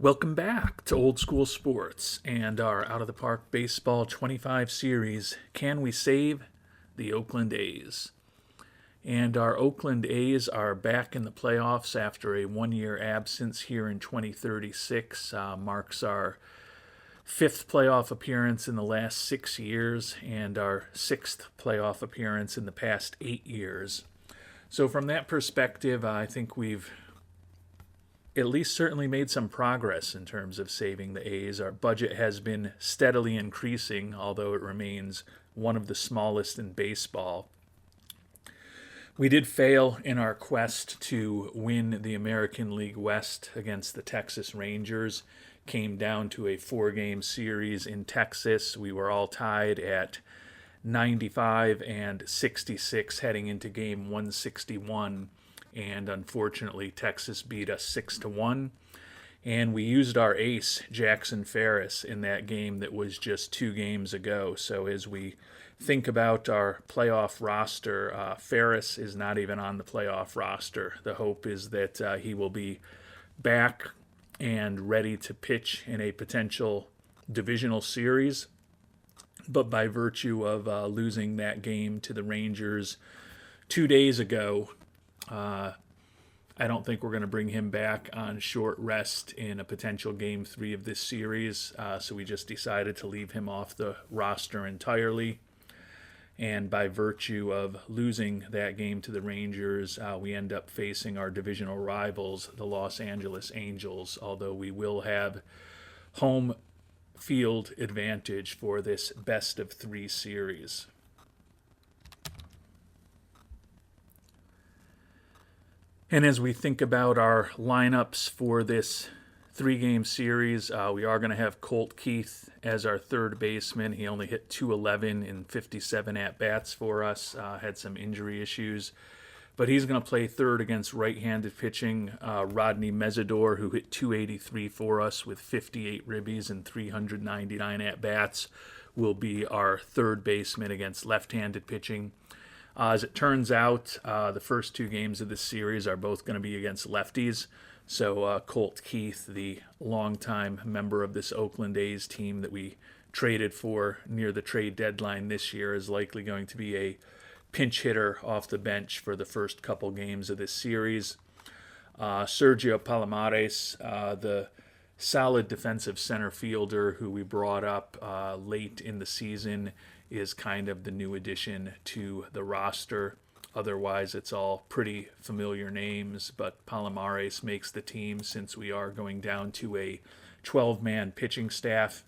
Welcome back to Old School Sports and our Out of the Park Baseball 25 series, Can We Save the Oakland A's? And our Oakland A's are back in the playoffs after a one-year absence here in 2036. Marks our fifth playoff appearance in the last 6 years and our sixth playoff appearance in the past 8 years. So from that perspective, I think we've at least certainly made some progress in terms of saving the A's. Our budget has been steadily increasing, although it remains one of the smallest in baseball. We did fail in our quest to win the American League West against the Texas Rangers. Came down to a 4-game series in Texas. We were all tied at 95 and 66 heading into game 161. And unfortunately, Texas beat us 6-1. And we used our ace, Jackson Ferris, in that game that was just 2 games ago. So as we think about our playoff roster, Ferris is not even on the playoff roster. The hope is that he will be back and ready to pitch in a potential divisional series. But by virtue of losing that game to the Rangers 2 days ago, I don't think we're going to bring him back on short rest in a potential Game 3 of this series, so we just decided to leave him off the roster entirely. And by virtue of losing that game to the Rangers, we end up facing our divisional rivals, the Los Angeles Angels, although we will have home field advantage for this best-of-3 series. And as we think about our lineups for this 3-game series, we are going to have Colt Keith as our third baseman. He only hit .211 in 57 at-bats for us, had some injury issues. But he's going to play third against right-handed pitching. Rodney Mesidor, who hit .283 for us with 58 ribbies and 399 at-bats, will be our third baseman against left-handed pitching. As it turns out, the first 2 games of this series are both going to be against lefties. So Colt Keith, the longtime member of this Oakland A's team that we traded for near the trade deadline this year, is likely going to be a pinch hitter off the bench for the first couple games of this series. Sergio Palomares, the solid defensive center fielder who we brought up late in the season, is kind of the new addition to the roster. Otherwise, it's all pretty familiar names, but Palomares makes the team since we are going down to a 12-man pitching staff.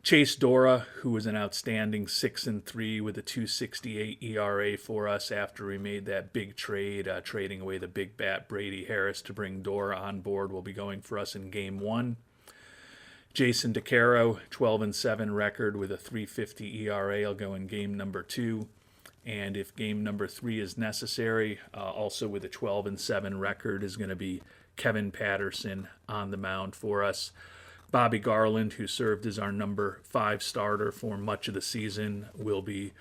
Chase Dora, who was an outstanding 6-3 with a 2.68 ERA for us after we made that big trade, trading away the big bat Brady Harris to bring Dora on board, will be going for us in Game 1. Jason DeCaro, 12-7 record with a 3.50 ERA, will go in game number 2. And if game number 3 is necessary, also with a 12-7 record, is going to be Kevin Patterson on the mound for us. Bobby Garland, who served as our number 5 starter for much of the season, will be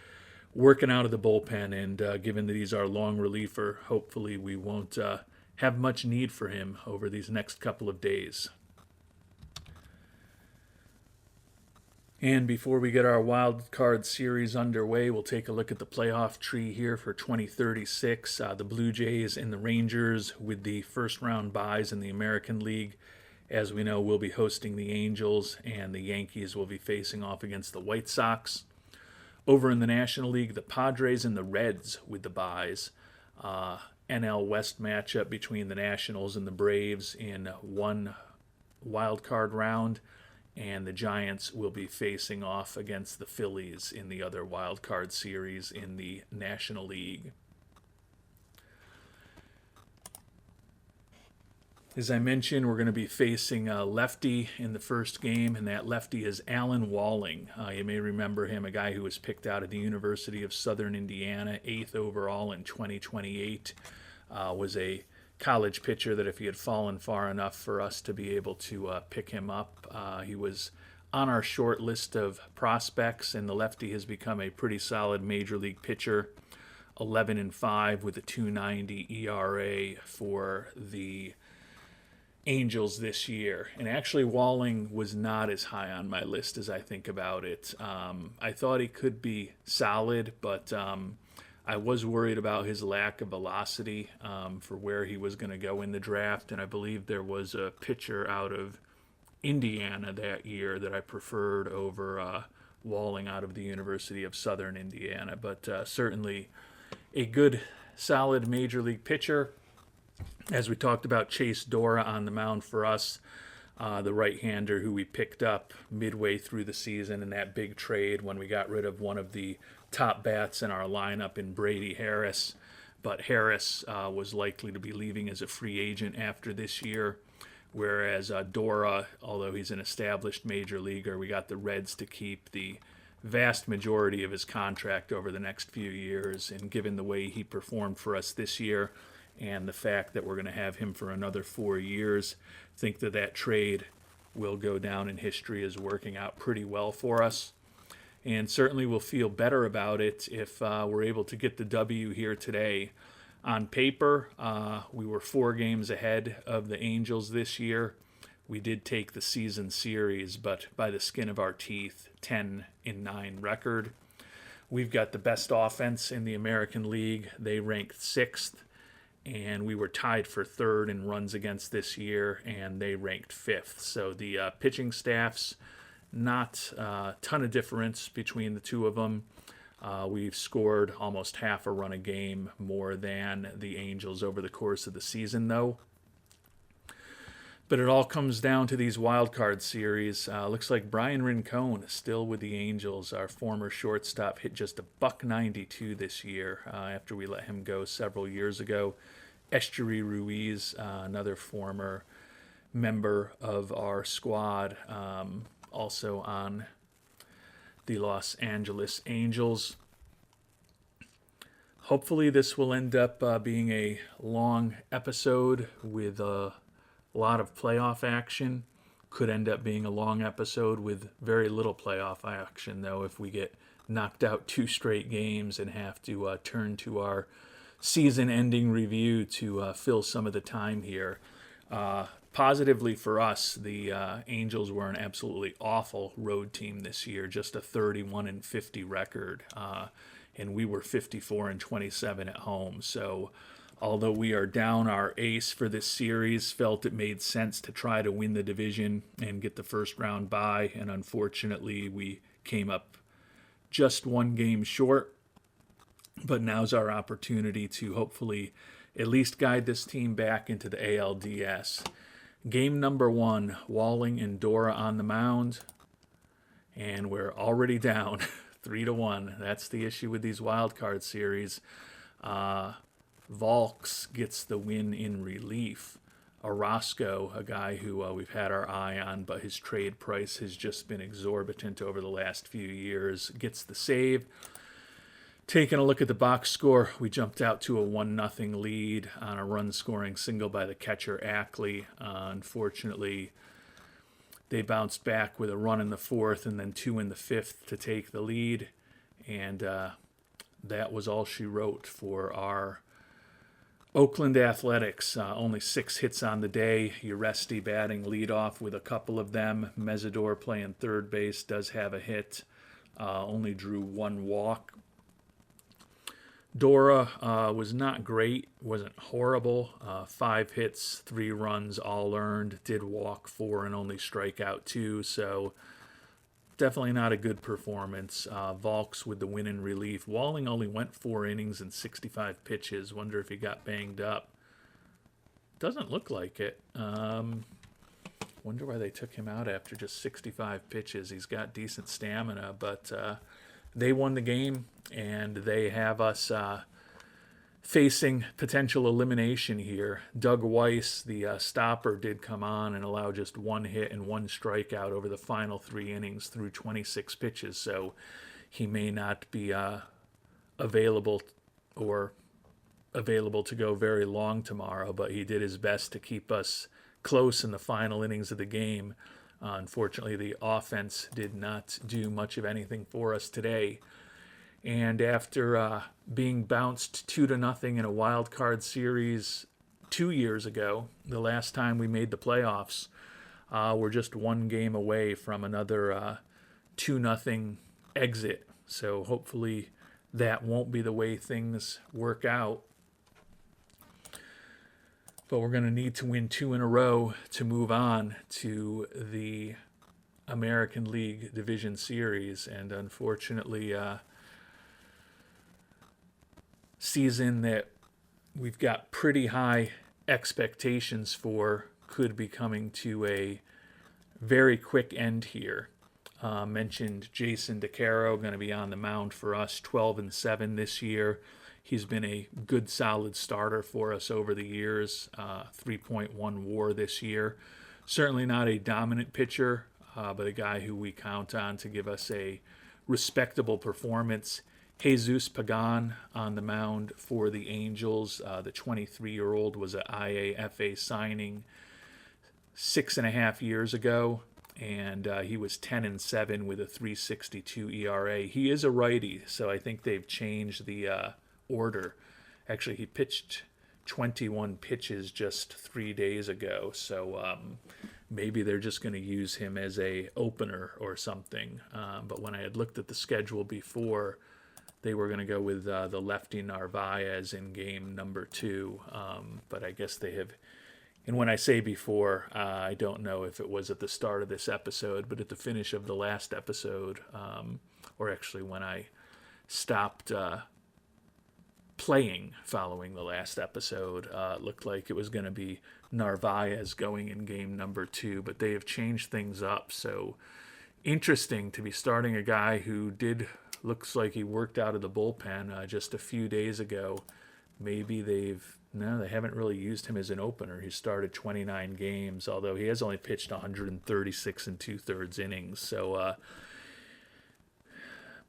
working out of the bullpen. And given that he's our long reliever, hopefully we won't have much need for him over these next couple of days. And before we get our Wildcard series underway, we'll take a look at the playoff tree here for 2036. The Blue Jays and the Rangers with the first-round byes in the American League. As we know, we'll be hosting the Angels, and the Yankees will be facing off against the White Sox. Over in the National League, the Padres and the Reds with the byes. NL West matchup between the Nationals and the Braves in one Wildcard round. And the Giants will be facing off against the Phillies in the other wild card series in the National League. As I mentioned, we're going to be facing a lefty in the first game, and that lefty is Alan Walling. You may remember him, a guy who was picked out of the University of Southern Indiana, 8th overall in 2028, was a college pitcher that if he had fallen far enough for us to be able to pick him up, he was on our short list of prospects, and the lefty has become a pretty solid major league pitcher. 11-5 with a 2.90 ERA for the Angels this year. And actually, Walling was not as high on my list as I think about it. I thought he could be solid, but I was worried about his lack of velocity for where he was going to go in the draft. And I believe there was a pitcher out of Indiana that year that I preferred over Walling out of the University of Southern Indiana. But certainly a good, solid major league pitcher. As we talked about, Chase Dora on the mound for us, the right-hander who we picked up midway through the season in that big trade when we got rid of one of the top bats in our lineup in Brady Harris. But Harris was likely to be leaving as a free agent after this year, whereas Dora, although he's an established major leaguer, we got the Reds to keep the vast majority of his contract over the next few years. And given the way he performed for us this year, and the fact that we're going to have him for another 4 years, I think that trade will go down in history as working out pretty well for us. And certainly we'll feel better about it if we're able to get the W here today. On paper, we were 4 games ahead of the Angels this year. We did take the season series, but by the skin of our teeth, 10-9 record. We've got the best offense in the American League. They ranked 6th. And we were tied for 3rd in runs against this year, and they ranked 5th. So the pitching staffs, not a ton of difference between the two of them. We've scored almost half a run a game more than the Angels over the course of the season, though. But it all comes down to these Wildcard series. Looks like Brian Rincon is still with the Angels. Our former shortstop hit just a $192 this year after we let him go several years ago. Estuary Ruiz, another former member of our squad, also on the Los Angeles Angels. Hopefully this will end up being a long episode with a lot of playoff action. Could end up being a long episode with very little playoff action, though, if we get knocked out 2 straight games and have to turn to our season-ending review to fill some of the time here. Positively for us, the Angels were an absolutely awful road team this year, just a 31-50 record, and we were 54-27 at home. So although we are down our ace for this series, felt it made sense to try to win the division and get the first round bye, and unfortunately we came up just 1 game short. But now's our opportunity to hopefully at least guide this team back into the ALDS. Game number 1, Walling and Dora on the mound, and we're already down 3-1. That's the issue with these wildcard series. Valks gets the win in relief. Orozco, a guy who we've had our eye on, but his trade price has just been exorbitant over the last few years, gets the save. Taking a look at the box score, we jumped out to a 1-0 lead on a run-scoring single by the catcher Ackley. Unfortunately, they bounced back with a run in the 4th and then 2 in the 5th to take the lead. And that was all she wrote for our Oakland Athletics. Only 6 hits on the day. Uresti batting leadoff with a couple of them. Mesidor playing third base does have a hit. Only drew 1 walk. Dora was not great, wasn't horrible. 5 hits, 3 runs, all earned. Did walk 4 and only strike out 2, so definitely not a good performance. Valks with the win in relief. Walling only went 4 innings and 65 pitches. Wonder if he got banged up. Doesn't look like it. Wonder why they took him out after just 65 pitches. He's got decent stamina, but they won the game, and they have us facing potential elimination here. Doug Weiss, the stopper, did come on and allow just 1 hit and 1 strikeout over the final 3 innings through 26 pitches, so he may not be available to go very long tomorrow, but he did his best to keep us close in the final innings of the game. Unfortunately, the offense did not do much of anything for us today. And after being bounced 2-0 in a wild card series, 2 years ago, the last time we made the playoffs. We're just one game away from another 2-0 exit. So hopefully that won't be the way things work out. But we're going to need to win 2 in a row to move on to the American League Division Series. And unfortunately, season that we've got pretty high expectations for could be coming to a very quick end here. Mentioned Jason DeCaro going to be on the mound for us, 12-7 this year. He's been a good, solid starter for us over the years. 3.1 WAR this year. Certainly not a dominant pitcher, but a guy who we count on to give us a respectable performance. Jesus Pagan on the mound for the Angels. The 23-year-old was an IAFA signing 6.5 years ago, and he was 10-7 with a 3.62 ERA. He is a righty, so I think they've changed the order. Actually, he pitched 21 pitches just 3 days ago, so maybe they're just going to use him as a opener or something. But when I had looked at the schedule before, they were going to go with the lefty Narvaez in game number 2, but I guess they have. And when I say before, I don't know if it was at the start of this episode, but at the finish of the last episode, or actually when I stopped playing following the last episode, it looked like it was going to be Narvaez going in game number 2, but they have changed things up. So interesting to be starting a guy who looks like he worked out of the bullpen just a few days ago. Maybe they haven't really used him as an opener. He started 29 games, although he has only pitched 136 2/3 innings. So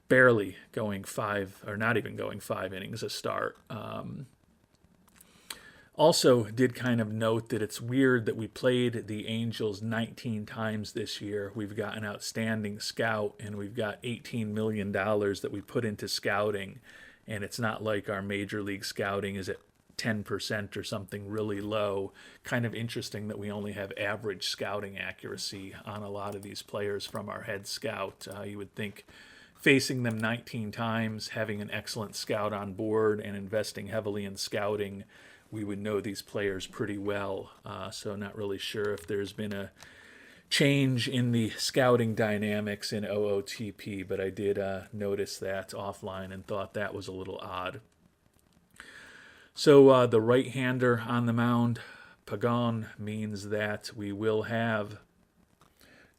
barely going 5, or not even going 5 innings a start. Also did kind of note that it's weird that we played the Angels 19 times this year. We've got an outstanding scout, and we've got $18 million that we put into scouting, and it's not like our major league scouting is at 10% or something really low. Kind of interesting that we only have average scouting accuracy on a lot of these players from our head scout. You would think facing them 19 times, having an excellent scout on board, and investing heavily in scouting, we would know these players pretty well. So not really sure if there's been a change in the scouting dynamics in OOTP, but I did notice that offline and thought that was a little odd. So the right-hander on the mound, Pagan, means that we will have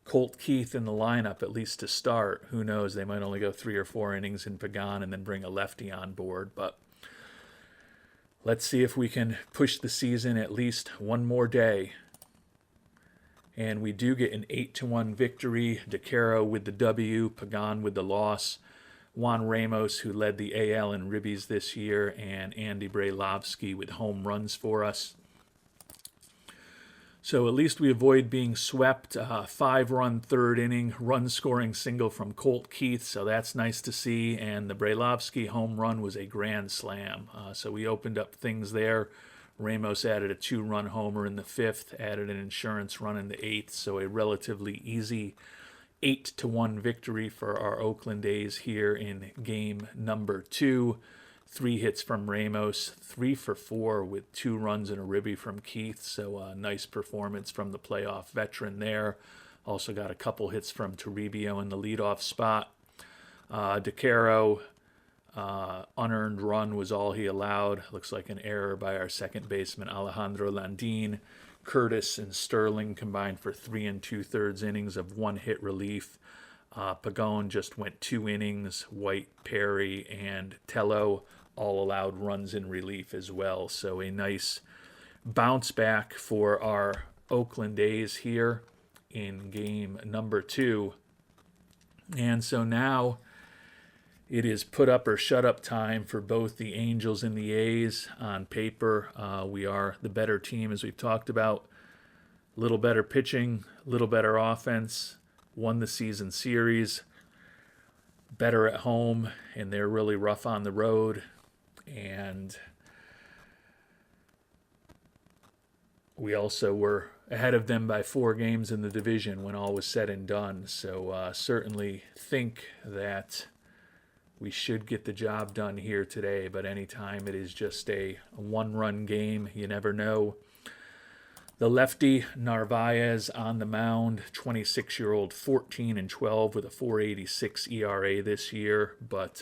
Colt Keith in the lineup, at least to start. Who knows, they might only go 3 or 4 innings in Pagan and then bring a lefty on board, but let's see if we can push the season at least one more day. And we do get an 8-1 victory. DeCaro with the W, Pagan with the loss. Juan Ramos, who led the AL in ribbies this year, and Andy Brailovsky with home runs for us. So at least we avoid being swept. 5-run third inning, run-scoring single from Colt Keith, so that's nice to see. And the Brailovsky home run was a grand slam. So we opened up things there. Ramos added a 2-run homer in the 5th, added an insurance run in the 8th, so a relatively easy 8-1 victory for our Oakland A's here in game number 2. 3 hits from Ramos, 3 for 4 with 2 runs and a ribby from Keith. So a nice performance from the playoff veteran there. Also got a couple hits from Toribio in the leadoff spot. DeCaro, unearned run was all he allowed. Looks like an error by our second baseman Alejandro Landin. Curtis and Sterling combined for 3 2/3 innings of 1-hit relief. Pagan just went 2 innings. White, Perry, and Tello all allowed runs in relief as well. So a nice bounce back for our Oakland A's here in game number 2. And so now it is put up or shut up time for both the Angels and the A's. On paper, we are the better team, as we've talked about. A little better pitching, a little better offense. Won the season series. Better at home, and they're really rough on the road. And We also were ahead of them by 4 games in the division when all was said and done. So certainly think that we should get the job done here today. But anytime it is just a one-run game, you never know. The lefty Narvaez on the mound, 26-year-old, 14-12 with a 4.86 ERA this year, but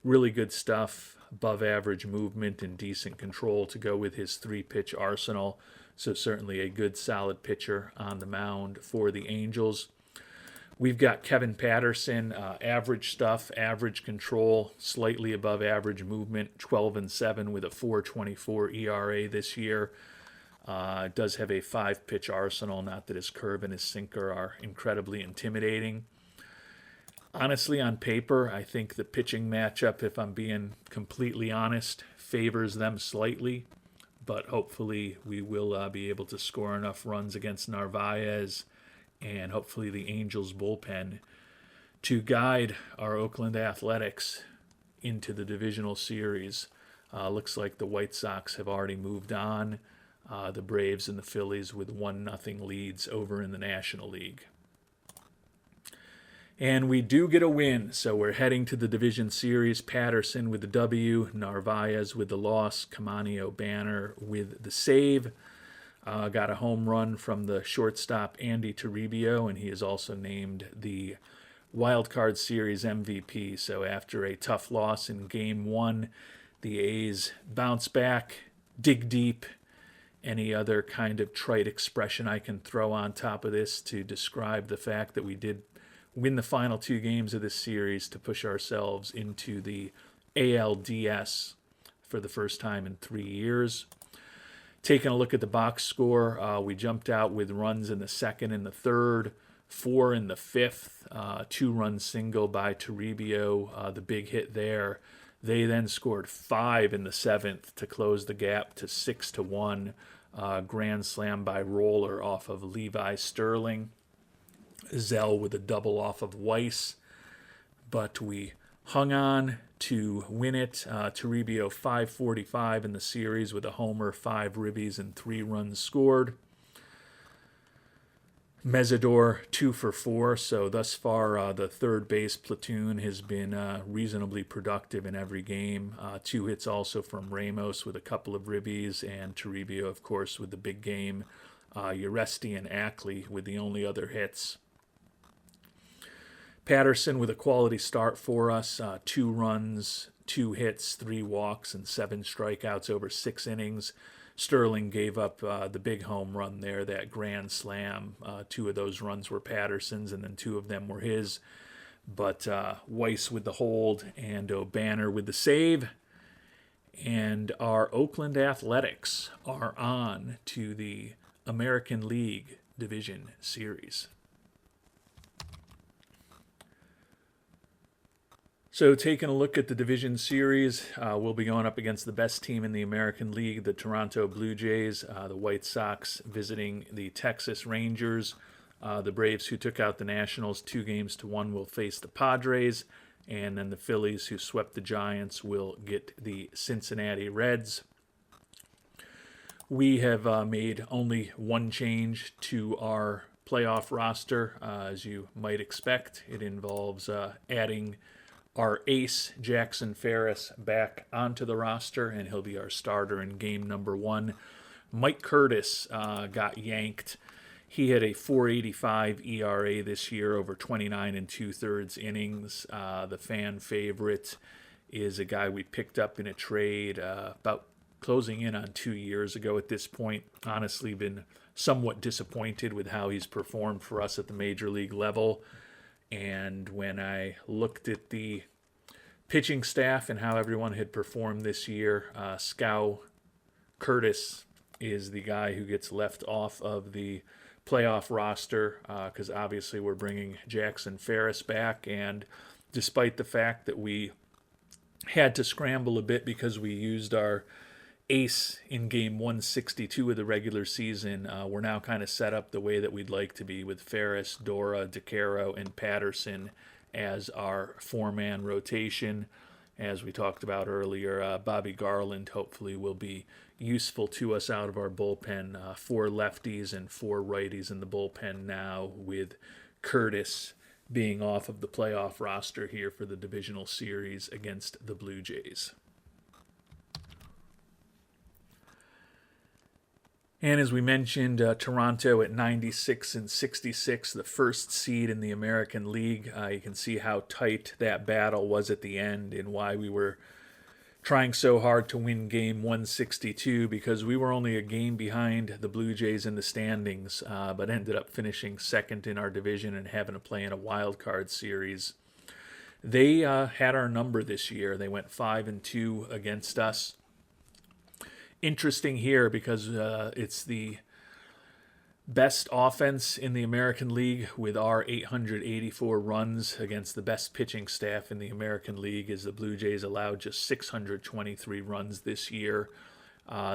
really good stuff, above average movement and decent control to go with his 3-pitch arsenal. So certainly a good solid pitcher on the mound for the Angels. We've got Kevin Patterson, average stuff, average control, slightly above average movement, 12-7 with a 4.24 ERA this year. Does have a 5-pitch arsenal, not that his curve and his sinker are incredibly intimidating. Honestly, on paper, I think the pitching matchup, if I'm being completely honest, favors them slightly. But hopefully we will be able to score enough runs against Narvaez and hopefully the Angels bullpen to guide our Oakland Athletics into the divisional series. Looks like the White Sox have already moved on. The Braves and the Phillies with 1-0 leads over in the National League. And we do get a win, so we're heading to the division series. Patterson with the W, Narvaez with the loss, Camanio Banner with the save. Got a home run from the shortstop Andy Toribio, and he is also named the Wildcard Series MVP. So after a tough loss in Game 1, the A's bounce back, dig deep. Any other kind of trite expression I can throw on top of this to describe the fact that we did win the final 2 games of this series to push ourselves into the ALDS for the first time in 3 years. Taking a look at the box score, we jumped out with runs in the second and the third, 4 in the fifth, 2-run single by Toribio, the big hit there. They then scored 5 in the seventh to close the gap to 6-1. Grand slam by Roller off of Levi Sterling. Zell with a double off of Weiss. But we hung on to win it. Toribio 545 in the series with a homer, 5 ribbies, and 3 runs scored. Mesidor 2 for 4, so thus far the third base platoon has been reasonably productive in every game. 2 hits also from Ramos with a couple of ribbies, and Toribio, of course, with the big game. Uresti and Ackley with the only other hits. Patterson with a quality start for us, 2 runs, 2 hits, 3 walks, and 7 strikeouts over 6 innings. Sterling gave up the big home run there, that grand slam. 2 of those runs were Patterson's, and then 2 of them were his. But Weiss with the hold and O'Banner with the save. And our Oakland Athletics are on to the American League Division Series. So taking a look at the division series, we'll be going up against the best team in the American League, the Toronto Blue Jays, the White Sox visiting the Texas Rangers. The Braves, who took out the Nationals 2-1, will face the Padres. And then the Phillies, who swept the Giants, will get the Cincinnati Reds. We have made only one change to our playoff roster, as you might expect. It involves adding our ace, Jackson Ferris, back onto the roster, and he'll be our starter in game number 1. Mike Curtis got yanked. He had a 4.85 ERA this year over 29 2/3 innings. The fan favorite is a guy we picked up in a trade about closing in on 2 years ago at this point. Honestly, been somewhat disappointed with how he's performed for us at the major league level. And when I looked at the pitching staff and how everyone had performed this year, Scow Curtis is the guy who gets left off of the playoff roster because obviously we're bringing Jackson Ferris back. And despite the fact that we had to scramble a bit because we used our ace in game 162 of the regular season, we're now kind of set up the way that we'd like to be with Ferris, Dora, DeCaro, and Patterson as our 4-man rotation. As we talked about earlier, Bobby Garland hopefully will be useful to us out of our bullpen. 4 lefties and 4 righties in the bullpen now, with Curtis being off of the playoff roster here for the divisional series against the Blue Jays. And as we mentioned, Toronto at 96 and 66, the first seed in the American League. You can see how tight that battle was at the end and why we were trying so hard to win game 162, because we were only a game behind the Blue Jays in the standings, but ended up finishing second in our division and having to play in a Wildcard series. They had our number this year. They went 5-2 against us. Interesting here because it's the best offense in the American League with our 884 runs against the best pitching staff in the American League, as the Blue Jays allowed just 623 runs this year.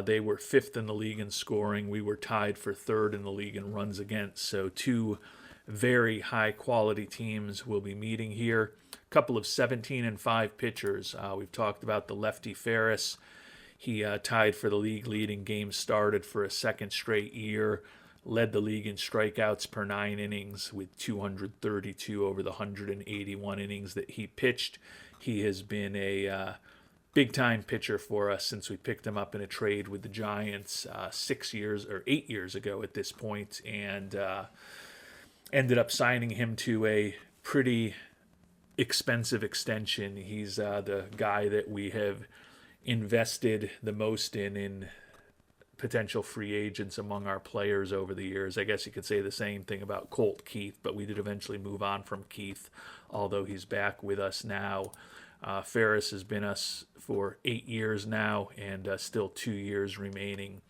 They were 5th in the league in scoring. We were tied for 3rd in the league in runs against. So 2 very high-quality teams will be meeting here. A couple of 17-5 pitchers. We've talked about the lefty Ferris. He tied for the league lead in games started for a second straight year. Led the league in strikeouts per 9 innings with 232 over the 181 innings that he pitched. He has been a big-time pitcher for us since we picked him up in a trade with the Giants 8 years ago at this point, and ended up signing him to a pretty expensive extension. He's the guy that we have invested the most in potential free agents among our players over the years. I guess you could say the same thing about Colt Keith, but we did eventually move on from Keith, although he's back with us now. Ferris has been us for 8 years now, and still 2 years remaining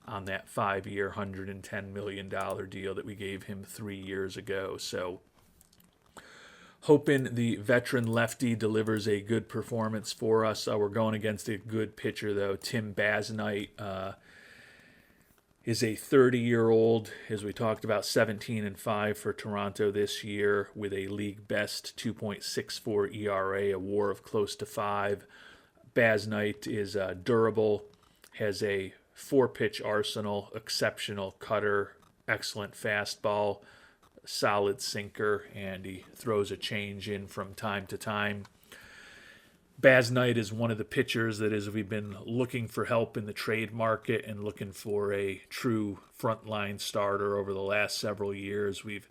on that 5-year, $110 million deal that we gave him 3 years ago. So hoping the veteran lefty delivers a good performance for us. We're going against a good pitcher, though. Tim Basnight is a 30-year-old, as we talked about, 17-5 for Toronto this year with a league best 2.64 ERA, a WAR of close to 5. Basnight is durable, has a 4-pitch arsenal, exceptional cutter, excellent fastball, solid sinker, and he throws a change in from time to time. Basnight is one of the pitchers that, as we've been looking for help in the trade market and looking for a true frontline starter over the last several years, we've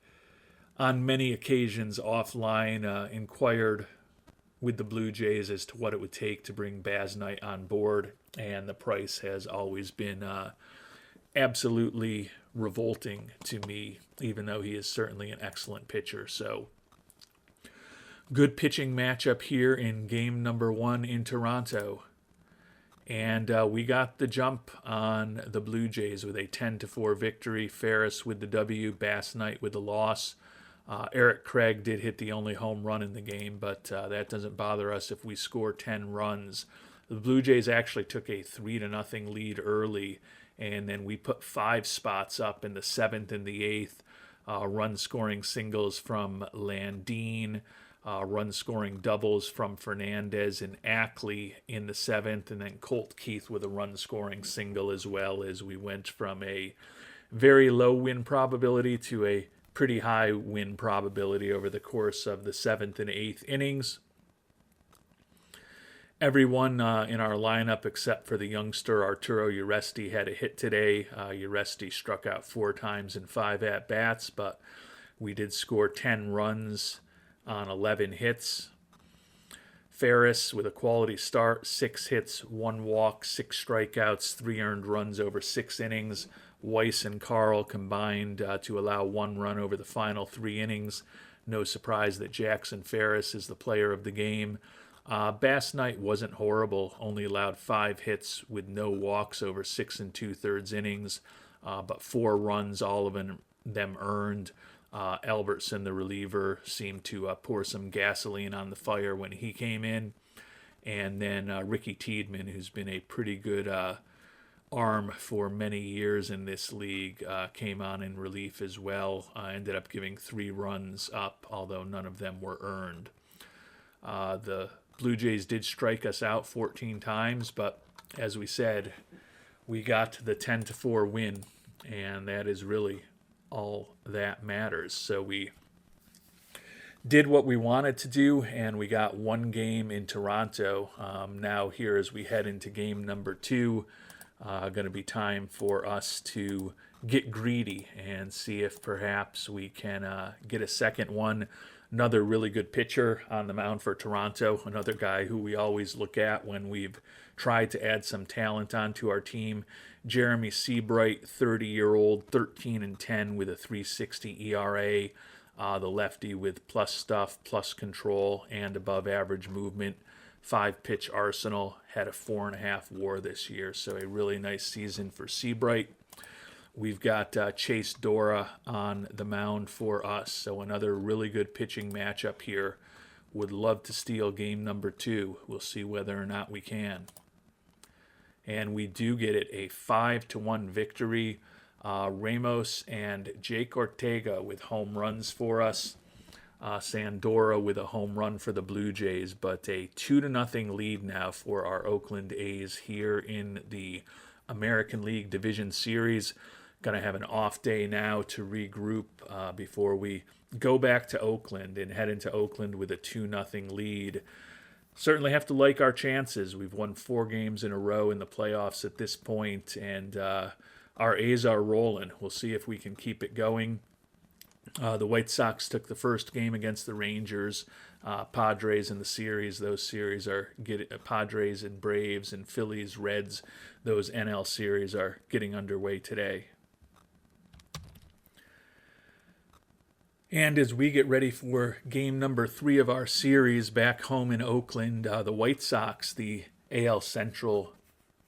on many occasions offline inquired with the Blue Jays as to what it would take to bring Basnight on board, and the price has always been absolutely revolting to me, even though he is certainly an excellent pitcher. So good pitching matchup here in game number 1 in Toronto. And we got the jump on the Blue Jays with a 10-4 victory. Ferris with the W, Basnight with the loss. Eric Craig did hit the only home run in the game, but that doesn't bother us if we score 10 runs. The Blue Jays actually took a 3-0 lead early, and then we put 5 spots up in the 7th and the 8th. Run-scoring singles from Landine, run-scoring doubles from Fernandez and Ackley in the 7th, and then Colt Keith with a run-scoring single as well, as we went from a very low win probability to a pretty high win probability over the course of the 7th and 8th innings. Everyone in our lineup except for the youngster Arturo Uresti had a hit today. Uresti struck out 4 times in 5 at-bats, but we did score 10 runs on 11 hits. Ferris with a quality start, 6 hits, 1 walk, 6 strikeouts, 3 earned runs over 6 innings. Weiss and Carl combined to allow 1 run over the final 3 innings. No surprise that Jackson Ferris is the player of the game. Basnight wasn't horrible, only allowed 5 hits with no walks over 6 2/3 innings, but 4 runs, all of them earned. Albertson, the reliever, seemed to pour some gasoline on the fire when he came in. And then Ricky Tiedemann, who's been a pretty good arm for many years in this league, came on in relief as well. Ended up giving 3 runs up, although none of them were earned. The Blue Jays did strike us out 14 times, but as we said, we got the 10-4 win, and that is really all that matters. So we did what we wanted to do, and we got one game in Toronto. Now here as we head into game number 2, going to be time for us to get greedy and see if perhaps we can get a second one. Another really good pitcher on the mound for Toronto, another guy who we always look at when we've tried to add some talent onto our team. Jeremy Seabright, 30-year-old, 13-10 with a 3.60 ERA. The lefty with plus stuff, plus control, and above average movement. 5-pitch arsenal, had a 4.5 WAR this year, so a really nice season for Seabright. We've got Chase Dora on the mound for us, so another really good pitching matchup here. Would love to steal game number 2. We'll see whether or not we can. And we do get it, a 5-1 victory. Ramos and Jake Ortega with home runs for us. Sandora with a home run for the Blue Jays, but a 2-0 lead now for our Oakland A's here in the American League Division Series. Going to have an off day now to regroup before we go back to Oakland and head into Oakland with a 2-0 lead. Certainly have to like our chances. We've won 4 games in a row in the playoffs at this point, and our A's are rolling. We'll see if we can keep it going. The White Sox took the first game against the Rangers. Padres in the series. Those series are Padres and Braves and Phillies, Reds. Those NL series are getting underway today. And as we get ready for game number 3 of our series back home in Oakland, the White Sox, the AL Central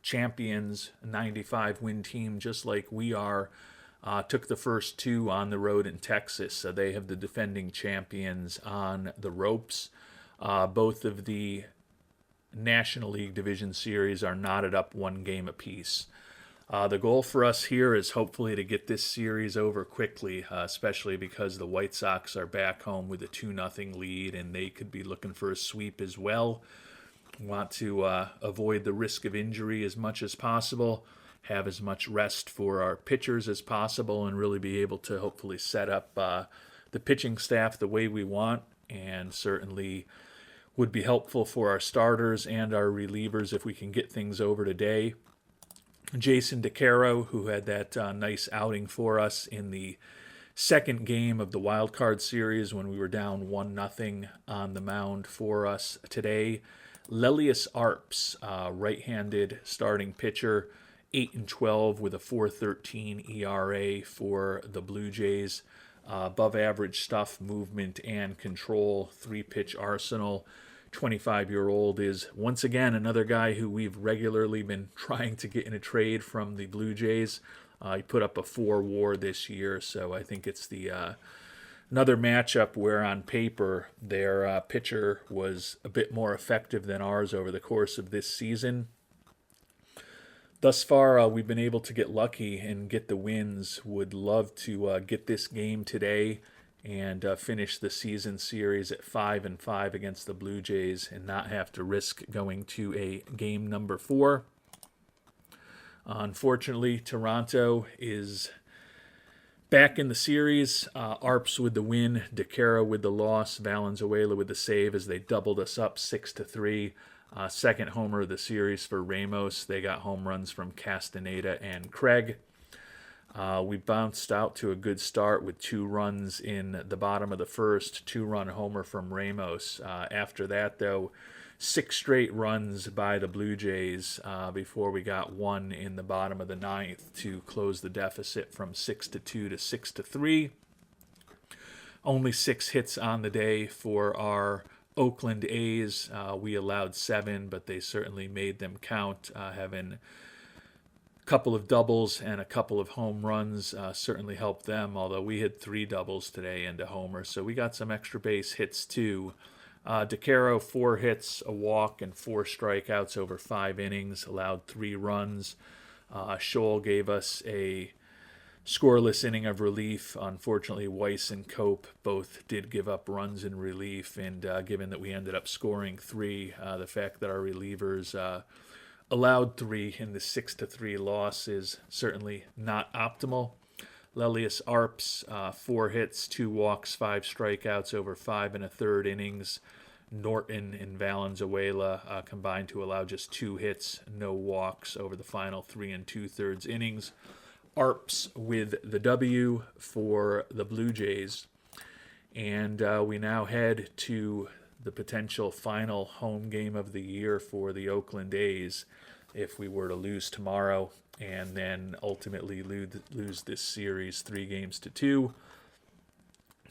champions, 95-win team just like we are, took the first 2 on the road in Texas. So they have the defending champions on the ropes. Both of the National League Division Series are knotted up 1 game apiece. The goal for us here is hopefully to get this series over quickly, especially because the White Sox are back home with a 2-0 lead, and they could be looking for a sweep as well. Want to avoid the risk of injury as much as possible, have as much rest for our pitchers as possible, and really be able to hopefully set up the pitching staff the way we want, and certainly would be helpful for our starters and our relievers if we can get things over today. Jason DeCaro, who had that nice outing for us in the second game of the Wildcard series when we were down 1-0 on the mound for us today. Lelius Arps, right-handed starting pitcher, 8-12 with a 4.13 ERA for the Blue Jays. Above average stuff, movement, and control, 3-pitch arsenal. 25-year-old is once again another guy who we've regularly been trying to get in a trade from the Blue Jays. He put up a 4 WAR this year, so I think it's the another matchup where on paper their pitcher was a bit more effective than ours over the course of this season. Thus far, we've been able to get lucky and get the wins. Would love to get this game today and finish the season series at 5-5 against the Blue Jays and not have to risk going to a game number 4. Unfortunately, Toronto is back in the series. Arps with the win, DeCaro with the loss, Valenzuela with the save as they doubled us up 6-3. Second homer of the series for Ramos. They got home runs from Castaneda and Craig. We bounced out to a good start with 2 runs in the bottom of the first, 2-run homer from Ramos. After that, though, 6 straight runs by the Blue Jays before we got 1 in the bottom of the 9th to close the deficit from 6-2 to 6-3. Only 6 hits on the day for our Oakland A's. We allowed 7, but they certainly made them count, having couple of doubles and a couple of home runs certainly helped them, although we had 3 doubles today and a homer, so we got some extra base hits too. DeCaro, 4 hits, a walk, and 4 strikeouts over 5 innings, allowed 3 runs. Scholl gave us a scoreless inning of relief. Unfortunately, Weiss and Cope both did give up runs in relief, and given that we ended up scoring 3, the fact that our relievers allowed 3 in the 6-3 loss is certainly not optimal. Lelius Arps, 4 hits, 2 walks, 5 strikeouts over 5 1/3 innings. Norton and Valenzuela combined to allow just 2 hits, no walks over the final 3 2/3 innings. Arps with the W for the Blue Jays. And we now head to the potential final home game of the year for the Oakland A's if we were to lose tomorrow and then ultimately lose this series 3-2.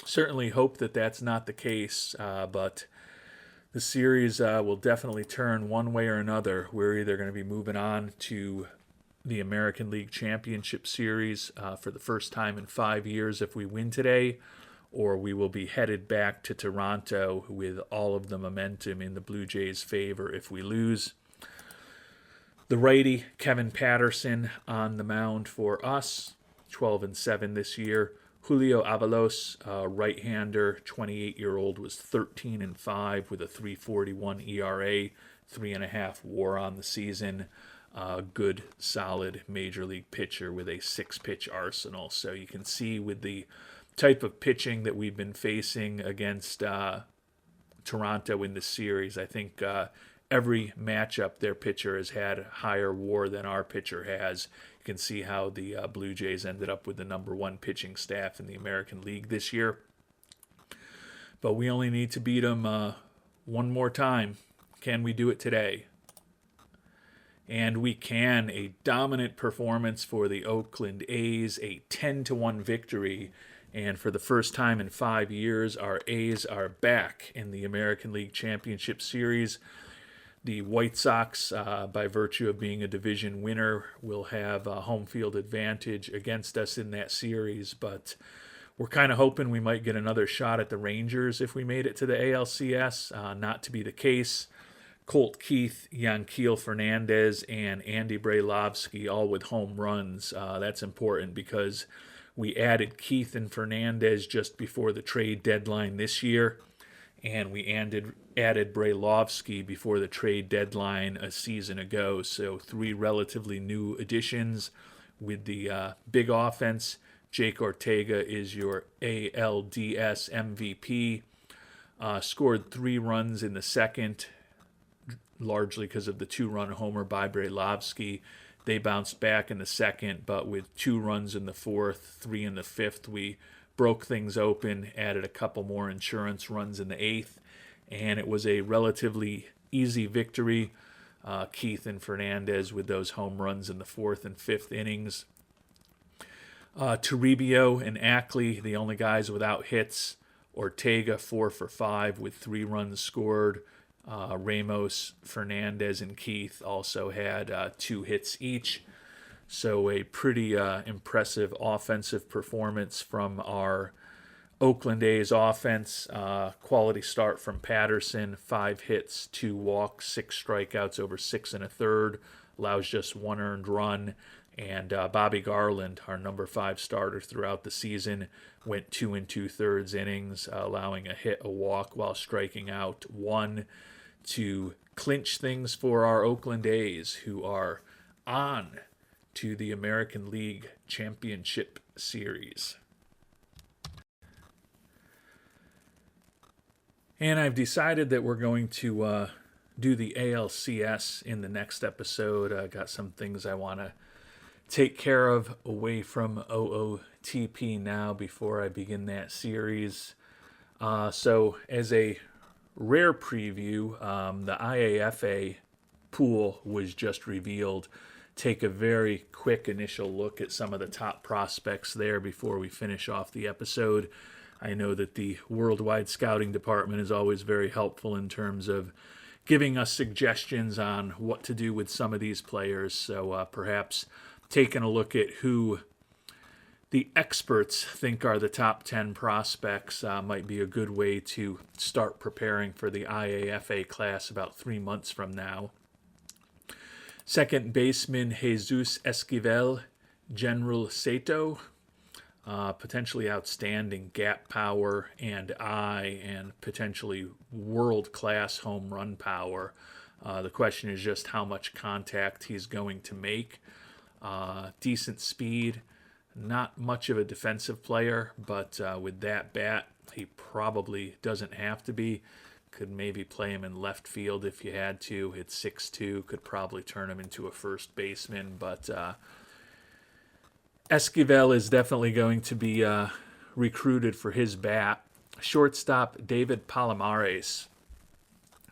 Certainly hope that that's not the case, but the series will definitely turn one way or another. We're either going to be moving on to the American League Championship Series for the first time in 5 years if we win today, or we will be headed back to Toronto with all of the momentum in the Blue Jays' favor if we lose. The righty, Kevin Patterson, on the mound for us, 12-7 this year. Julio Avalos, right-hander, 28-year-old, was 13-5 with a 3.41 ERA, 3.5 WAR on the season. Good, solid major league pitcher with a 6-pitch arsenal. So you can see with the type of pitching that we've been facing against Toronto in the series, I think every matchup their pitcher has had higher WAR than our pitcher has. You can see how the Blue Jays ended up with the number 1 pitching staff in the American League this year. But we only need to beat them one more time. Can we do it today? And we can. A dominant performance for the Oakland A's, a 10-1 victory. And for the first time in 5 years, our A's are back in the American League Championship Series. The White Sox, by virtue of being a division winner, will have a home field advantage against us in that series. But we're kind of hoping we might get another shot at the Rangers if we made it to the ALCS. Not to be the case. Colt Keith, Yanquiel Fernandez, and Andy Brailovsky all with home runs. That's important because we added Keith and Fernandez just before the trade deadline this year, and we added Brailovsky before the trade deadline a season ago. So 3 relatively new additions with the big offense. Jake Ortega is your ALDS MVP. Scored 3 runs in the second, largely because of the 2-run homer by Brailovsky. They bounced back in the second, but with 2 runs in the fourth, 3 in the fifth, we broke things open, added a couple more insurance runs in the 8th, and it was a relatively easy victory. Keith and Fernandez with those home runs in the 4th and 5th innings. Toribio and Ackley, the only guys without hits. Ortega 4 for 5 with 3 runs scored. Ramos, Fernandez, and Keith also had 2 hits each. So a pretty impressive offensive performance from our Oakland A's offense. Quality start from Patterson, 5 hits, 2 walks, 6 strikeouts over 6 1/3, allows just 1 earned run. And Bobby Garland, our number 5 starter throughout the season, went 2 2/3 innings, allowing a hit, a walk, while striking out 1 to clinch things for our Oakland A's, who are on to the American League Championship Series. And I've decided that we're going to do the ALCS in the next episode. I got some things I want to take care of away from OOTP now before I begin that series. So as a rare preview, the IAFA pool was just revealed. Take a very quick initial look at some of the top prospects there before we finish off the episode. I know that the worldwide scouting department is always very helpful in terms of giving us suggestions on what to do with some of these players. So perhaps taking a look at who the experts think are the top 10 prospects might be a good way to start preparing for the IAFA class about 3 months from now. Second baseman Jesus Esquivel, General Sato, potentially outstanding gap power and eye and potentially world-class home run power. The question is just how much contact he's going to make. Decent speed, not much of a defensive player, but with that bat, he probably doesn't have to be. Could maybe play him in left field if you had to. Hit 6'2", could probably turn him into a first baseman, but Esquivel is definitely going to be recruited for his bat. Shortstop David Palomares.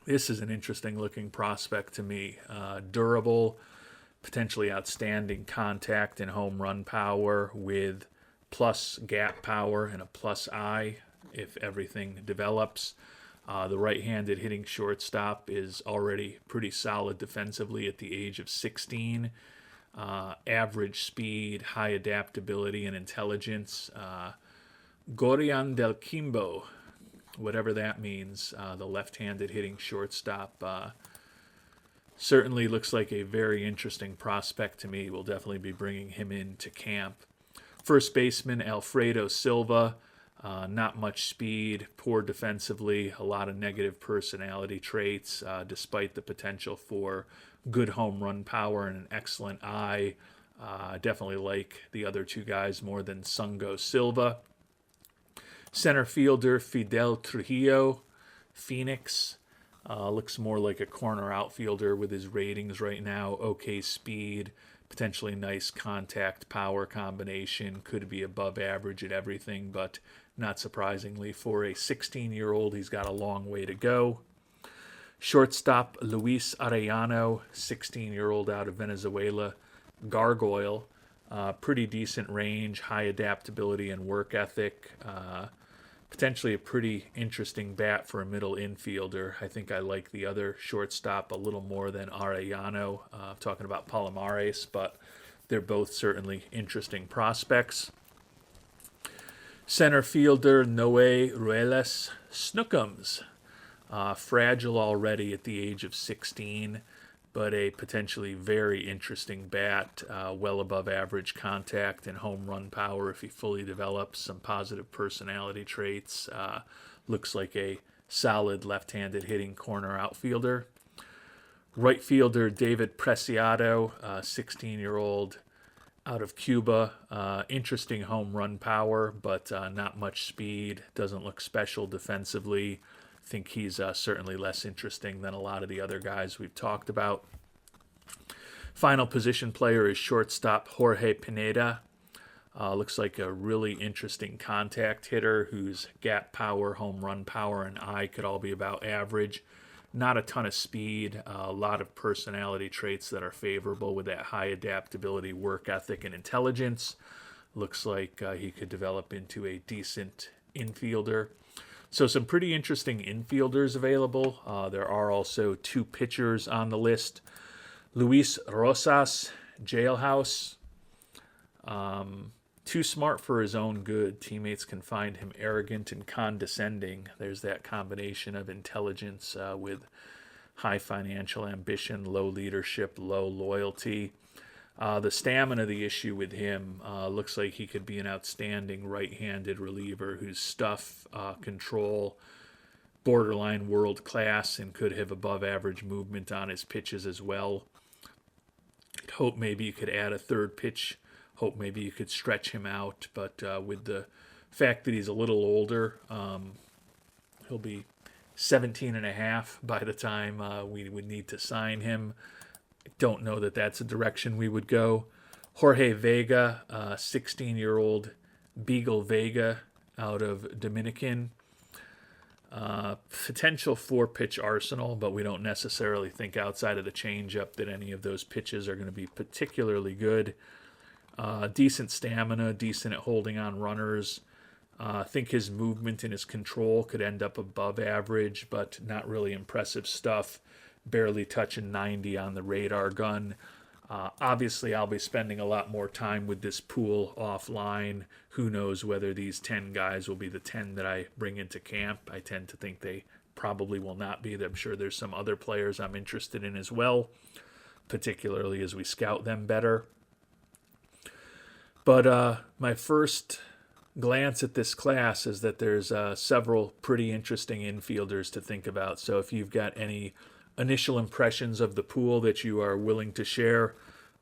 This is an interesting looking prospect to me. Durable, potentially outstanding contact and home run power with plus gap power and a plus eye if everything develops. The right-handed hitting shortstop is already pretty solid defensively at the age of 16. Average speed, high adaptability, and intelligence. Gorian del Quimbo, whatever that means, the left-handed hitting shortstop, certainly looks like a very interesting prospect to me. We'll definitely be bringing him into camp. First baseman Alfredo Silva, not much speed, poor defensively, a lot of negative personality traits, despite the potential for good home run power and an excellent eye. Definitely like the other two guys more than Sungo Silva. Center fielder Fidel Trujillo, Phoenix. Looks more like a corner outfielder with his ratings right now. Okay speed, potentially nice contact power combination. Could be above average at everything, but not surprisingly, for a 16-year-old, he's got a long way to go. Shortstop Luis Arellano, 16-year-old out of Venezuela. Gargoyle, pretty decent range, high adaptability and work ethic. Potentially a pretty interesting bat for a middle infielder. I think I like the other shortstop a little more than Arellano. Talking about Palomares, but they're both certainly interesting prospects. Center fielder Noe Ruelas Snookums. Fragile already at the age of 16, but a potentially very interesting bat, well above average contact and home run power if he fully develops, some positive personality traits. Looks like a solid left-handed hitting corner outfielder. Right fielder David Preciado, 16-year-old out of Cuba. Interesting home run power, but not much speed. Doesn't look special defensively. I think he's certainly less interesting than a lot of the other guys we've talked about. Final position player is shortstop Jorge Pineda. Looks like a really interesting contact hitter whose gap power, home run power, and eye could all be about average. Not a ton of speed, a lot of personality traits that are favorable with that high adaptability, work ethic, and intelligence. Looks like he could develop into a decent infielder. So some pretty interesting infielders available. There are also two pitchers on the list. Luis Rosas, Jailhouse. Too smart for his own good. Teammates can find him arrogant and condescending. There's that combination of intelligence with high financial ambition, low leadership, low loyalty. The stamina, the issue with him, looks like he could be an outstanding right-handed reliever whose stuff, control, borderline world class, and could have above average movement on his pitches as well. I'd hope maybe you could add a third pitch. Hope maybe you could stretch him out, but with the fact that he's a little older, he'll be 17 and a half by the time we would need to sign him. I don't know that that's a direction we would go. Jorge Vega, 16-year-old Beagle Vega out of Dominican. Potential 4-pitch arsenal, but we don't necessarily think outside of the changeup that any of those pitches are going to be particularly good. Decent stamina, decent at holding on runners. I think his movement and his control could end up above average, but not really impressive stuff. Barely touching 90 on the radar gun. Obviously, I'll be spending a lot more time with this pool offline. Who knows whether these 10 guys will be the 10 that I bring into camp. I tend to think they probably will not be. I'm sure there's some other players I'm interested in as well, particularly as we scout them better. But my first glance at this class is that there's several pretty interesting infielders to think about. So if you've got any initial impressions of the pool that you are willing to share.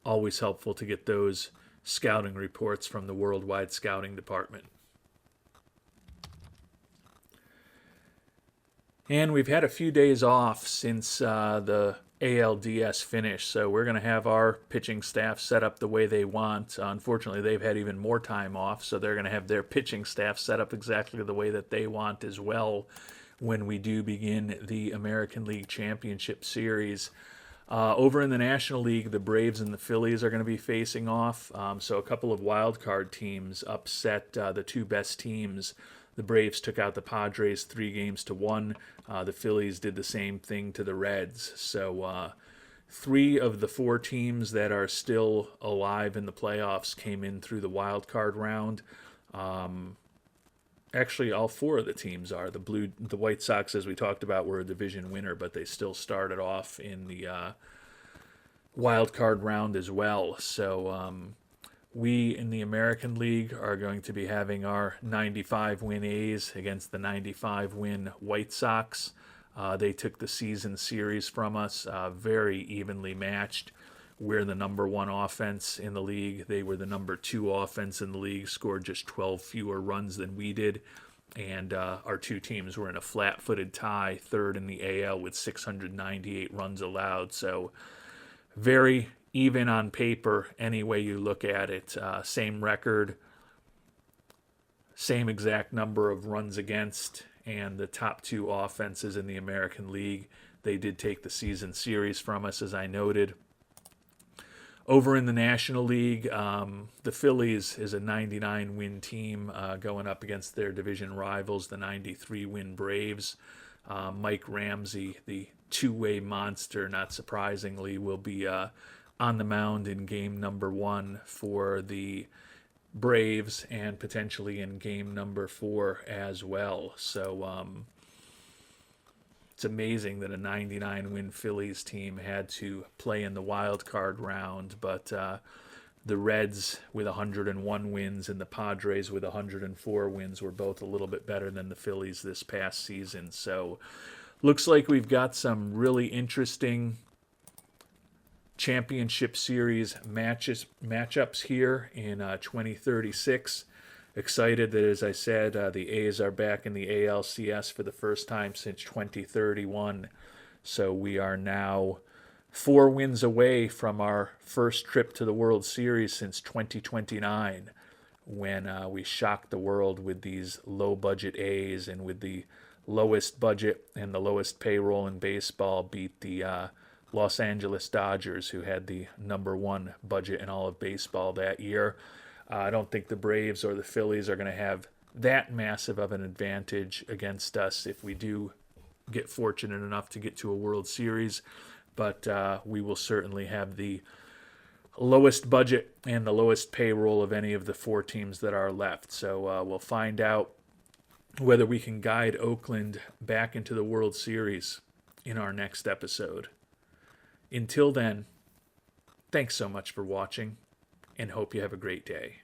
Always helpful to get those scouting reports from the Worldwide Scouting Department. And we've had a few days off since the ALDS finish, so we're going to have our pitching staff set up the way they want. Unfortunately, they've had even more time off, so they're going to have their pitching staff set up exactly the way that they want as well when we do begin the American League Championship Series. Over in the National League, the Braves and the Phillies are going to be facing off. So a couple of wildcard teams upset the two best teams. The Braves took out the Padres 3-1. The Phillies did the same thing to the Reds. So 3 of the 4 teams that are still alive in the playoffs came in through the wild card round. Actually, all 4 of the teams are. The White Sox, as we talked about, were a division winner, but they still started off in the wild card round as well. So we in the American League are going to be having our 95-win A's against the 95-win White Sox. They took the season series from us, very evenly matched. We're the number 1 offense in the league. They were the number 2 offense in the league, scored just 12 fewer runs than we did. And our 2 teams were in a flat-footed tie, third in the AL with 698 runs allowed. So very even on paper, any way you look at it. Same record, same exact number of runs against, and the top 2 offenses in the American League. They did take the season series from us, as I noted. Over in the National League, the Phillies is a 99-win team going up against their division rivals, the 93-win Braves. Mike Ramsey, the two-way monster, not surprisingly, will be on the mound in game number 1 for the Braves and potentially in game number 4 as well. So it's amazing that a 99-win Phillies team had to play in the wild card round, but the Reds with 101 wins and the Padres with 104 wins were both a little bit better than the Phillies this past season. So looks like we've got some really interesting championship series matchups here in 2036. Excited that, as I said, the A's are back in the ALCS for the first time since 2031. So we are now 4 wins away from our first trip to the World Series since 2029, when we shocked the world with these low-budget A's, and with the lowest budget and the lowest payroll in baseball beat the Los Angeles Dodgers, who had the number 1 budget in all of baseball that year. I don't think the Braves or the Phillies are going to have that massive of an advantage against us if we do get fortunate enough to get to a World Series, but we will certainly have the lowest budget and the lowest payroll of any of the 4 teams that are left. So we'll find out whether we can guide Oakland back into the World Series in our next episode. Until then, thanks so much for watching, and hope you have a great day.